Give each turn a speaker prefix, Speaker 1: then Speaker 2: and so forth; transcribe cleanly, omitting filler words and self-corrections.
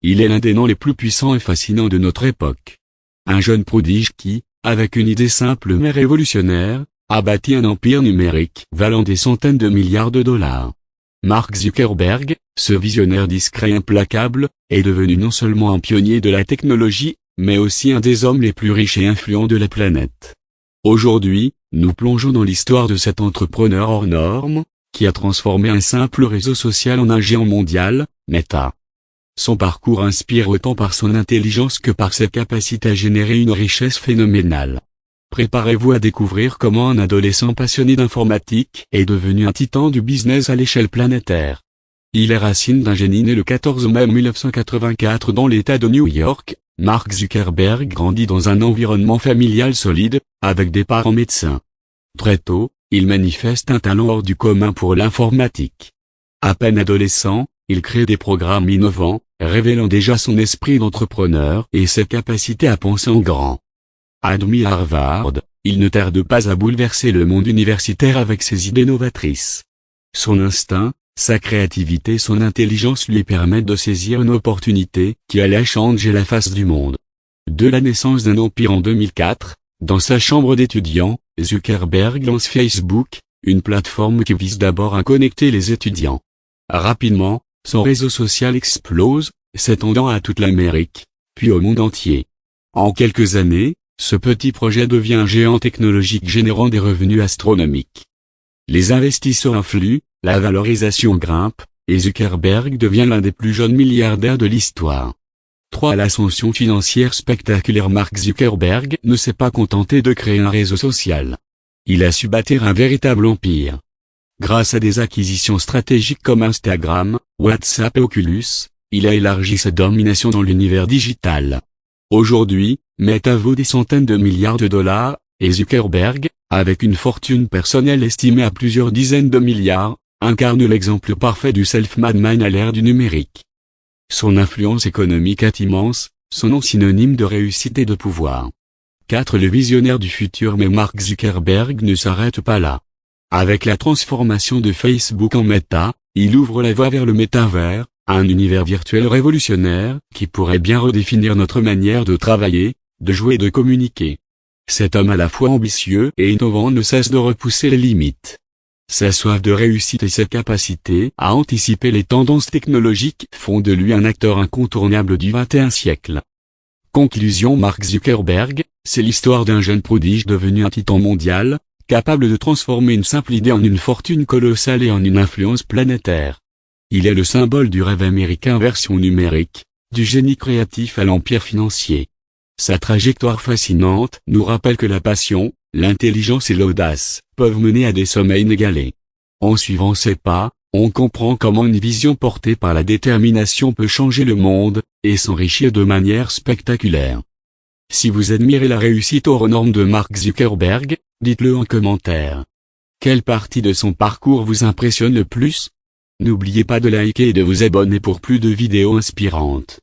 Speaker 1: il est l'un des noms les plus puissants et fascinants de notre époque. Un jeune prodige qui, avec une idée simple mais révolutionnaire, a bâti un empire numérique valant des centaines de milliards de dollars. Mark Zuckerberg, ce visionnaire discret et implacable, est devenu non seulement un pionnier de la technologie, mais aussi un des hommes les plus riches et influents de la planète. Aujourd'hui, nous plongeons dans l'histoire de cet entrepreneur hors norme, qui a transformé un simple réseau social en un géant mondial, Meta. Son parcours inspire autant par son intelligence que par ses capacités à générer une richesse phénoménale. Préparez-vous à découvrir comment un adolescent passionné d'informatique est devenu un titan du business à l'échelle planétaire. Il est racine d'un génie né le 14 mai 1984 dans l'État de New York. Mark Zuckerberg grandit dans un environnement familial solide, avec des parents médecins. Très tôt, il manifeste un talent hors du commun pour l'informatique. À peine adolescent, il crée des programmes innovants, révélant déjà son esprit d'entrepreneur et ses capacités à penser en grand. Admis à Harvard, il ne tarde pas à bouleverser le monde universitaire avec ses idées novatrices. Son instinct, sa créativité et son intelligence lui permettent de saisir une opportunité qui allait changer la face du monde. De la naissance d'un empire en 2004, dans sa chambre d'étudiant, Zuckerberg lance Facebook, une plateforme qui vise d'abord à connecter les étudiants. Rapidement, son réseau social explose, s'étendant à toute l'Amérique, puis au monde entier. En quelques années, ce petit projet devient un géant technologique générant des revenus astronomiques. Les investisseurs affluent, la valorisation grimpe, et Zuckerberg devient l'un des plus jeunes milliardaires de l'histoire. 3. À l'ascension financière spectaculaire, Mark Zuckerberg ne s'est pas contenté de créer un réseau social. Il a su bâtir un véritable empire. Grâce à des acquisitions stratégiques comme Instagram, WhatsApp et Oculus, il a élargi sa domination dans l'univers digital. Aujourd'hui, Meta vaut des centaines de milliards de dollars, et Zuckerberg, avec une fortune personnelle estimée à plusieurs dizaines de milliards, incarne l'exemple parfait du self-made man à l'ère du numérique. Son influence économique est immense, son nom synonyme de réussite et de pouvoir. 4. Le visionnaire du futur, mais Mark Zuckerberg ne s'arrête pas là. Avec la transformation de Facebook en Meta, il ouvre la voie vers le métavers, un univers virtuel révolutionnaire qui pourrait bien redéfinir notre manière de travailler, de jouer et de communiquer. Cet homme à la fois ambitieux et innovant ne cesse de repousser les limites. Sa soif de réussite et ses capacités à anticiper les tendances technologiques font de lui un acteur incontournable du XXe siècle. Conclusion, Mark Zuckerberg, c'est l'histoire d'un jeune prodige devenu un titan mondial, capable de transformer une simple idée en une fortune colossale et en une influence planétaire. Il est le symbole du rêve américain version numérique, du génie créatif à l'empire financier. Sa trajectoire fascinante nous rappelle que la passion, l'intelligence et l'audace peuvent mener à des sommets inégalés. En suivant ses pas, on comprend comment une vision portée par la détermination peut changer le monde, et s'enrichir de manière spectaculaire. Si vous admirez la réussite hors norme de Mark Zuckerberg, dites-le en commentaire. Quelle partie de son parcours vous impressionne le plus? N'oubliez pas de liker et de vous abonner pour plus de vidéos inspirantes.